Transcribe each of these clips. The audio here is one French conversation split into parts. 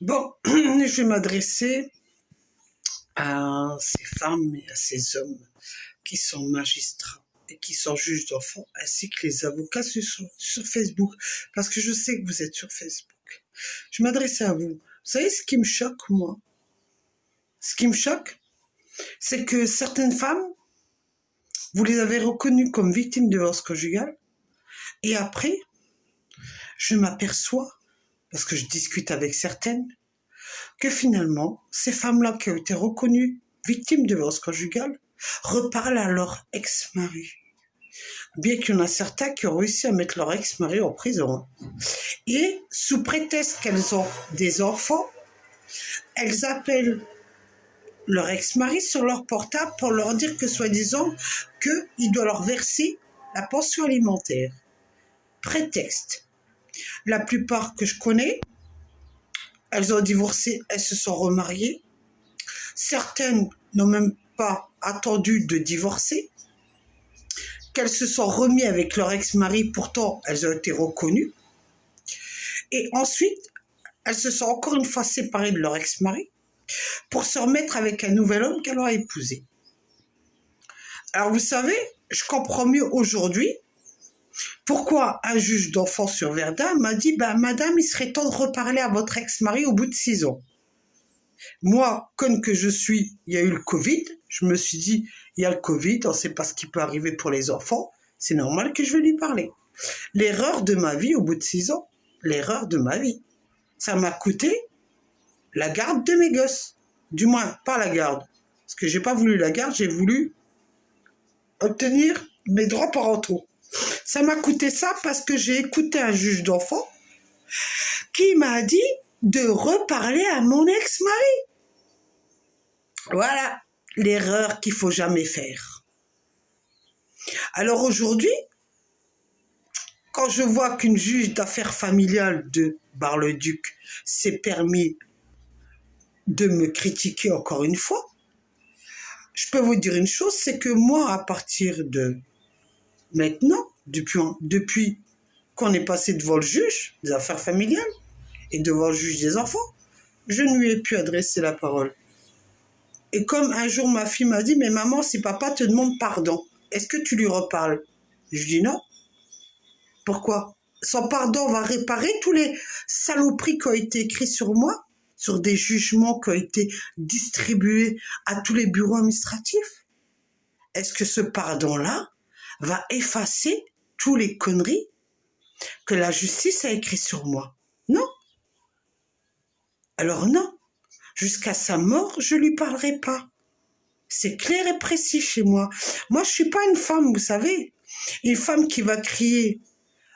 Bon, je vais m'adresser à ces femmes et à ces hommes qui sont magistrats et qui sont juges d'enfants, ainsi que les avocats sur Facebook, parce que je sais que vous êtes sur Facebook. Je m'adresse à vous. Vous savez ce qui me choque, moi? Ce qui me choque, c'est que certaines femmes, vous les avez reconnues comme victimes de violence conjugale, et après, je m'aperçois, parce que je discute avec certaines, que finalement, ces femmes-là qui ont été reconnues victimes de violence conjugale reparlent à leur ex-mari. Bien qu'il y en a certains qui ont réussi à mettre leur ex-mari en prison. Et sous prétexte qu'elles ont des enfants, elles appellent leur ex-mari sur leur portable pour leur dire que soi-disant qu'il doit leur verser la pension alimentaire. Prétexte. La plupart que je connais, elles ont divorcé, elles se sont remariées. Certaines n'ont même pas attendu de divorcer. Qu'elles se sont remises avec leur ex-mari, pourtant elles ont été reconnues. Et ensuite, elles se sont encore une fois séparées de leur ex-mari pour se remettre avec un nouvel homme qu'elles ont épousé. Alors vous savez, je comprends mieux aujourd'hui pourquoi un juge d'enfants sur Verdun m'a dit « Madame, il serait temps de reparler à votre ex-mari au bout de 6 ans. » Moi, conne que je suis, il y a eu le Covid. Je me suis dit, il y a le Covid, on ne sait pas ce qui peut arriver pour les enfants. C'est normal que je vais lui parler. L'erreur de ma vie, au bout de 6 ans, l'erreur de ma vie, ça m'a coûté la garde de mes gosses. Du moins, pas la garde. Parce que j'ai pas voulu la garde, j'ai voulu obtenir mes droits parentaux. Ça m'a coûté ça parce que j'ai écouté un juge d'enfants qui m'a dit de reparler à mon ex-mari. Voilà l'erreur qu'il faut jamais faire. Alors aujourd'hui, quand je vois qu'une juge d'affaires familiales de Bar-le-Duc s'est permis de me critiquer encore une fois, je peux vous dire une chose, c'est que moi, à partir de maintenant, depuis qu'on est passé devant le juge des affaires familiales et devant le juge des enfants, je ne lui ai plus adressé la parole. Et comme un jour ma fille m'a dit « Mais maman, si papa te demande pardon, est-ce que tu lui reparles ?» Je dis « Non. » Pourquoi? Son pardon va réparer tous les saloperies qui ont été écrites sur moi, sur des jugements qui ont été distribués à tous les bureaux administratifs. Est-ce que ce pardon-là va effacer toutes les conneries que la justice a écrites sur moi? Non. Alors non. Jusqu'à sa mort, je ne lui parlerai pas. C'est clair et précis chez moi. Moi, je ne suis pas une femme, vous savez. Une femme qui va crier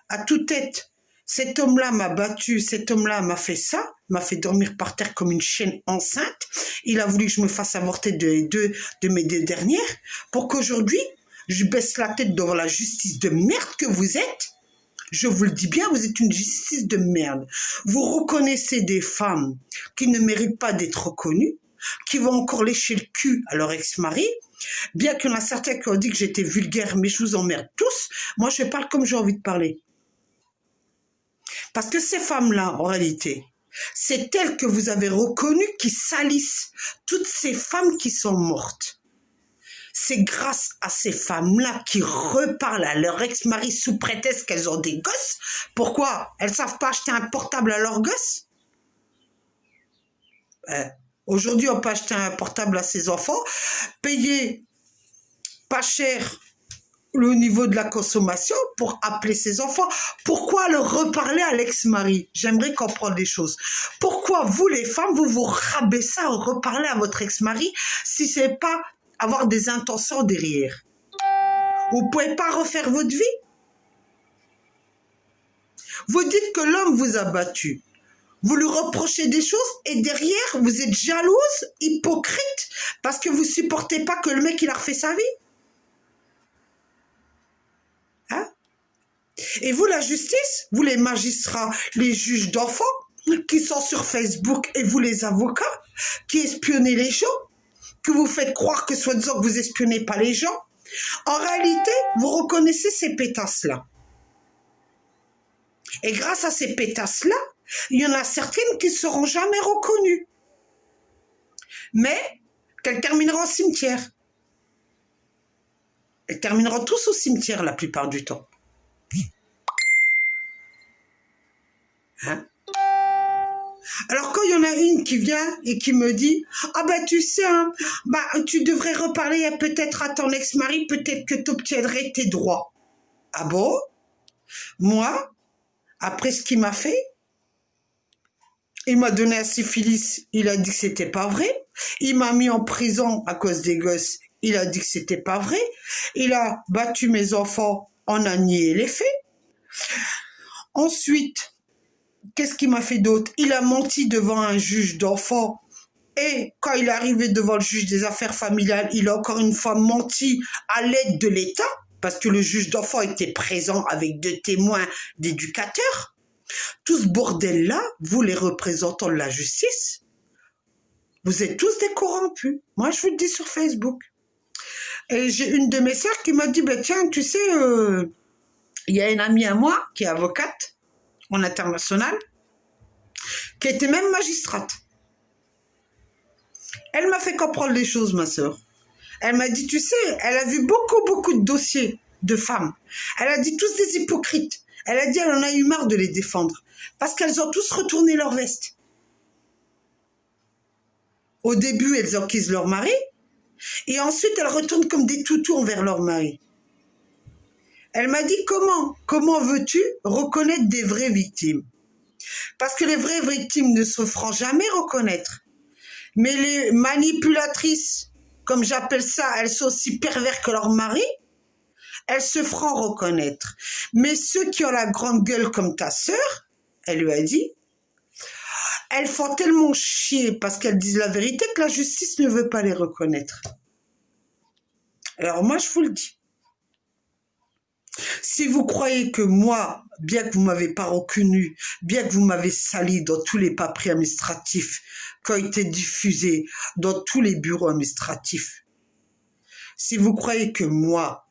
à toute tête, cet homme-là m'a battu, cet homme-là m'a fait ça, m'a fait dormir par terre comme une chienne enceinte. Il a voulu que je me fasse avorter de mes 2 dernières pour qu'aujourd'hui, je baisse la tête devant la justice de merde que vous êtes. Je vous le dis bien, vous êtes une justice de merde. Vous reconnaissez des femmes qui ne méritent pas d'être reconnues, qui vont encore lécher le cul à leur ex-mari, bien qu'il y en a certains qui ont dit que j'étais vulgaire, mais je vous emmerde tous. Moi, je parle comme j'ai envie de parler. Parce que ces femmes-là, en réalité, c'est elles que vous avez reconnues qui salissent toutes ces femmes qui sont mortes. C'est grâce à ces femmes-là qui reparlent à leur ex-mari sous prétexte qu'elles ont des gosses. Pourquoi? Elles ne savent pas acheter un portable à leurs gosses? Aujourd'hui, on peut acheter un portable à ses enfants, payer pas cher le niveau de la consommation pour appeler ses enfants. Pourquoi leur reparler à l'ex-mari? J'aimerais comprendre les choses. Pourquoi vous, les femmes, vous vous rabaissez à reparler à votre ex-mari si ce n'est pas avoir des intentions derrière? Vous ne pouvez pas refaire votre vie? Vous dites que l'homme vous a battu. Vous lui reprochez des choses et derrière, vous êtes jalouse, hypocrite, parce que vous ne supportez pas que le mec, il a refait sa vie. Hein? Et vous, la justice, vous les magistrats, les juges d'enfants, qui sont sur Facebook, et vous, les avocats, qui espionnez les gens, que vous faites croire que soi-disant que vous espionnez pas les gens, en réalité, vous reconnaissez ces pétasses-là. Et grâce à ces pétasses-là, Il y en a certaines qui ne seront jamais reconnues, mais qu'elles termineront au cimetière. Elles termineront tous au cimetière la plupart du temps. Hein? Alors quand il y en a une qui vient et qui me dit « Ah ben tu sais, hein, bah, tu devrais reparler peut-être à ton ex-mari, peut-être que tu obtiendrais tes droits. » Ah bon? Moi, après ce qu'il m'a fait, il m'a donné un syphilis, il a dit que c'était pas vrai. Il m'a mis en prison à cause des gosses, il a dit que c'était pas vrai. Il a battu mes enfants, on a nié les faits. Ensuite, qu'est-ce qu'il m'a fait d'autre? Il a menti devant un juge d'enfants. Et quand il est arrivé devant le juge des affaires familiales, il a encore une fois menti à l'aide de l'État, parce que le juge d'enfants était présent avec 2 témoins d'éducateurs. Tout ce bordel-là, vous les représentants de la justice, vous êtes tous des corrompus. Moi, je vous le dis sur Facebook. Et j'ai une de mes sœurs qui m'a dit, ben tiens, tu sais, il y a une amie à moi qui est avocate en international, qui était même magistrate. Elle m'a fait comprendre les choses, ma sœur. Elle m'a dit, tu sais, elle a vu beaucoup de dossiers de femmes. Elle a dit tous des hypocrites. Elle a dit, elle en a eu marre de les défendre. Parce qu'elles ont tous retourné leur veste. Au début, elles enquisent leur mari. Et ensuite, elles retournent comme des toutous envers leur mari. Elle m'a dit, comment veux-tu reconnaître des vraies victimes? Parce que les vraies victimes ne se feront jamais reconnaître. Mais les manipulatrices, comme j'appelle ça, elles sont aussi pervers que leur mari, elles se feront reconnaître. Mais ceux qui ont la grande gueule comme ta sœur, elle lui a dit, elles font tellement chier parce qu'elles disent la vérité que la justice ne veut pas les reconnaître. Alors moi, je vous le dis. Si vous croyez que moi, bien que vous ne m'avez pas reconnu, bien que vous m'avez sali dans tous les papiers administratifs qui ont été diffusés dans tous les bureaux administratifs, si vous croyez que moi,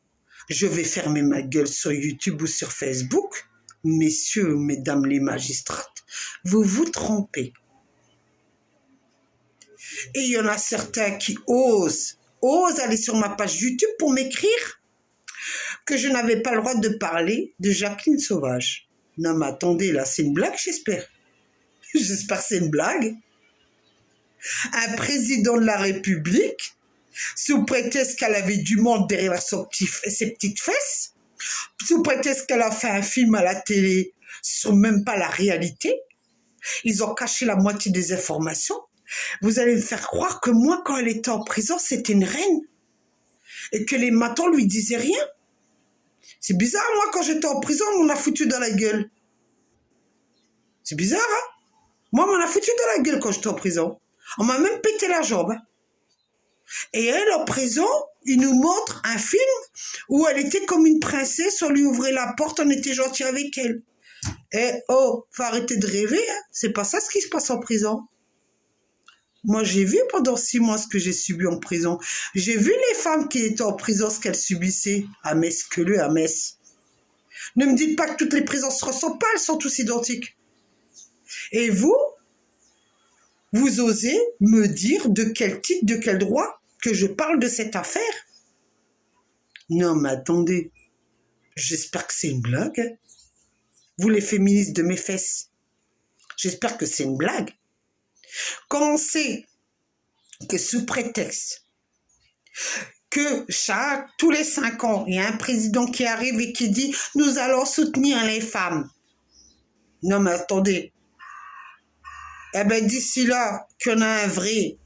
je vais fermer ma gueule sur YouTube ou sur Facebook, messieurs, mesdames les magistrates, vous vous trompez. Et il y en a certains qui osent aller sur ma page YouTube pour m'écrire que je n'avais pas le droit de parler de Jacqueline Sauvage. Non mais attendez, là, c'est une blague, j'espère. J'espère que c'est une blague. Un président de la République, sous prétexte qu'elle avait du monde derrière ses petites fesses, sous prétexte qu'elle a fait un film à la télé sur même pas la réalité, ils ont caché la moitié des informations. Vous allez me faire croire que moi, quand elle était en prison, c'était une reine et que les matons lui disaient rien. C'est bizarre, moi, quand j'étais en prison, on m'a foutu dans la gueule. C'est bizarre, hein? Moi, on m'a foutu dans la gueule quand j'étais en prison. On m'a même pété la jambe. Et elle, en prison, il nous montre un film où elle était comme une princesse, on lui ouvrait la porte, on était gentil avec elle. Et oh, faut arrêter de rêver, hein? C'est pas ça ce qui se passe en prison. Moi, j'ai vu pendant 6 mois ce que j'ai subi en prison. J'ai vu les femmes qui étaient en prison, ce qu'elles subissaient à Metz, à Metz. Ne me dites pas que toutes les prisons se ressemblent pas, elles sont tous identiques. Et vous osez me dire de quel titre, de quel droit que je parle de cette affaire? Non, mais attendez. J'espère que c'est une blague. Hein? Vous, les féministes de mes fesses. J'espère que c'est une blague. Quand on sait que sous prétexte que tous les 5 ans, il y a un président qui arrive et qui dit « Nous allons soutenir les femmes ». Non mais attendez. Eh bien d'ici là, qu'il y en a un vrai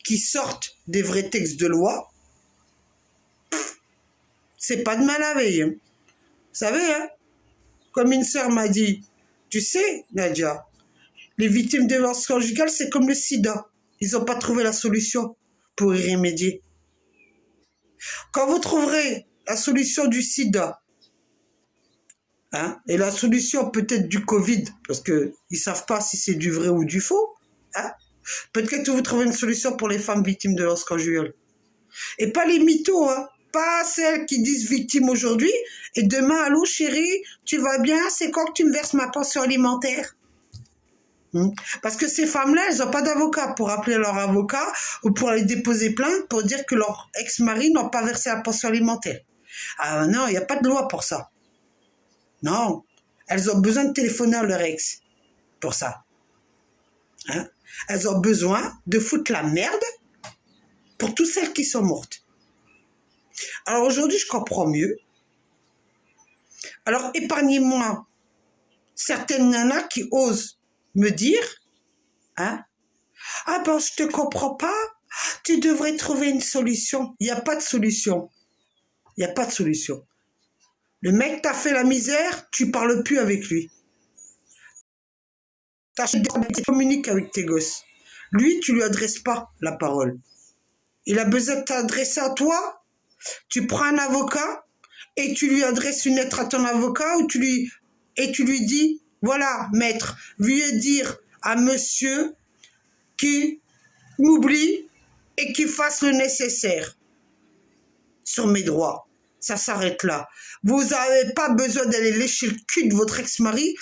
qui sorte des vrais textes de loi, c'est pas de mal à veille. Hein. Vous savez, hein, comme une sœur m'a dit, tu sais, Nadia, les victimes de violences conjugales, c'est comme le sida. Ils n'ont pas trouvé la solution pour y remédier. Quand vous trouverez la solution du sida, hein, et la solution peut-être du Covid, parce qu'ils ne savent pas si c'est du vrai ou du faux, hein, peut-être que vous trouvez une solution pour les femmes victimes de violences conjugales. Et pas les mythos, hein, pas celles qui disent victimes aujourd'hui, et demain, allô chérie, tu vas bien, c'est quand que tu me verses ma pension alimentaire? Parce que ces femmes-là, elles n'ont pas d'avocat pour appeler leur avocat ou pour aller déposer plainte pour dire que leur ex-mari n'a pas versé la pension alimentaire. Ah non, il n'y a pas de loi pour ça. Non, elles ont besoin de téléphoner à leur ex pour ça. Hein? Elles ont besoin de foutre la merde pour toutes celles qui sont mortes. Alors aujourd'hui, je comprends mieux. Alors épargnez-moi certaines nanas qui osent me dire, hein, ah ben je te comprends pas, tu devrais trouver une solution. Il n'y a pas de solution. Il n'y a pas de solution. Le mec t'a fait la misère, tu parles plus avec lui. Tu communiques avec tes gosses. Lui, tu lui adresses pas la parole. Il a besoin de t'adresser à toi, tu prends un avocat et tu lui adresses une lettre à ton avocat et tu lui dis, voilà, maître, veuillez dire à monsieur qui m'oublie et qui fasse le nécessaire sur mes droits. Ça s'arrête là. Vous n'avez pas besoin d'aller lécher le cul de votre ex-mari,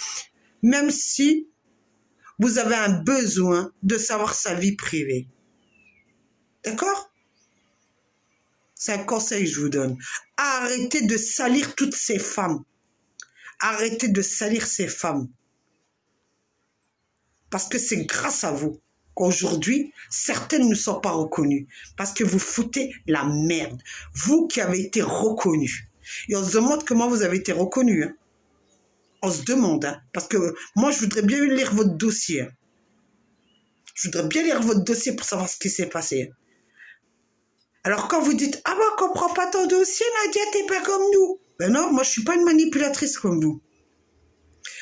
même si vous avez un besoin de savoir sa vie privée. D'accord? C'est un conseil que je vous donne. Arrêtez de salir toutes ces femmes. Arrêtez de salir ces femmes. Parce que c'est grâce à vous qu'aujourd'hui, certaines ne sont pas reconnues. Parce que vous foutez la merde. Vous qui avez été reconnus. Et on se demande comment vous avez été reconnus. Hein. On se demande. Hein. Parce que moi, je voudrais bien lire votre dossier. Hein. Je voudrais bien lire votre dossier pour savoir ce qui s'est passé. Hein. Alors quand vous dites « Ah ben, on comprend pas ton dossier, Nadia, t'es pas comme nous ». Ben non, moi je suis pas une manipulatrice comme vous.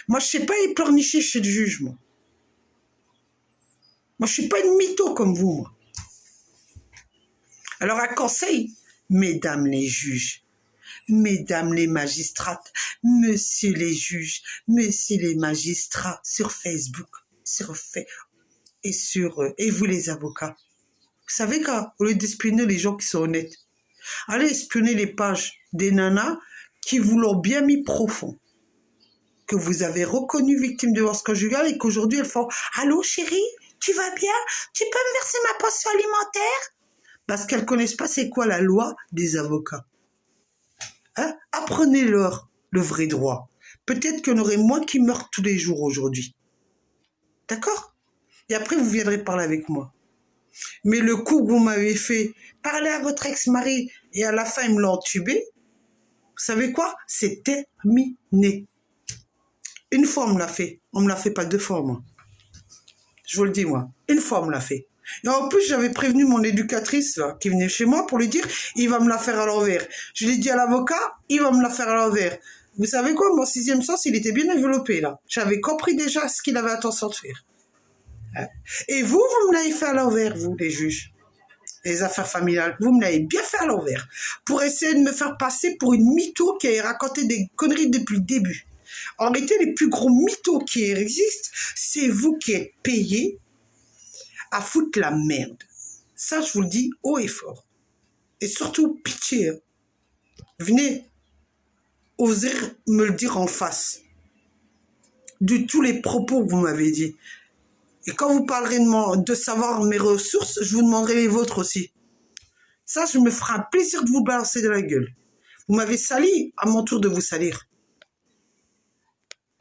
Moi je sais pas y pleurnicher chez le juge, moi. Moi je suis pas une mytho comme vous, moi. Alors un conseil, mesdames les juges, mesdames les magistrates, monsieur les juges, monsieur les magistrats, sur Facebook, et vous les avocats. Vous savez qu'au lieu d'espionner les gens qui sont honnêtes, allez espionner les pages des nanas qui vous l'ont bien mis profond, que vous avez reconnu victime de violence conjugale et qu'aujourd'hui elles font « Allô chérie, tu vas bien? Tu peux me verser ma pension alimentaire ?» Parce qu'elles ne connaissent pas c'est quoi la loi des avocats. Hein? Apprenez-leur le vrai droit. Peut-être qu'il y en aurait moins qui meurent tous les jours aujourd'hui. D'accord? Et après vous viendrez parler avec moi. Mais le coup que vous m'avez fait, parler à votre ex-mari et à la fin ils me l'ont entubé, vous savez quoi? C'est terminé. Une fois on me l'a fait. On me l'a fait pas deux fois, moi. Je vous le dis, moi. Une fois on me l'a fait. Et en plus, j'avais prévenu mon éducatrice là, qui venait chez moi pour lui dire il va me la faire à l'envers. Je l'ai dit à l'avocat, il va me la faire à l'envers. Vous savez quoi? Mon sixième sens, il était bien développé là. J'avais compris déjà ce qu'il avait intention de faire. Et vous me l'avez fait à l'envers, vous, les juges. Les affaires familiales, vous me l'avez bien fait à l'envers. Pour essayer de me faire passer pour une mytho qui a raconté des conneries depuis le début. En réalité, les plus gros mythos qui existent, c'est vous qui êtes payés à foutre la merde. Ça, je vous le dis haut et fort. Et surtout, pitié. Hein. Venez oser me le dire en face. De tous les propos que vous m'avez dit. Et quand vous parlerez de savoir mes ressources, je vous demanderai les vôtres aussi. Ça, je me ferai un plaisir de vous balancer de la gueule. Vous m'avez sali, à mon tour de vous salir.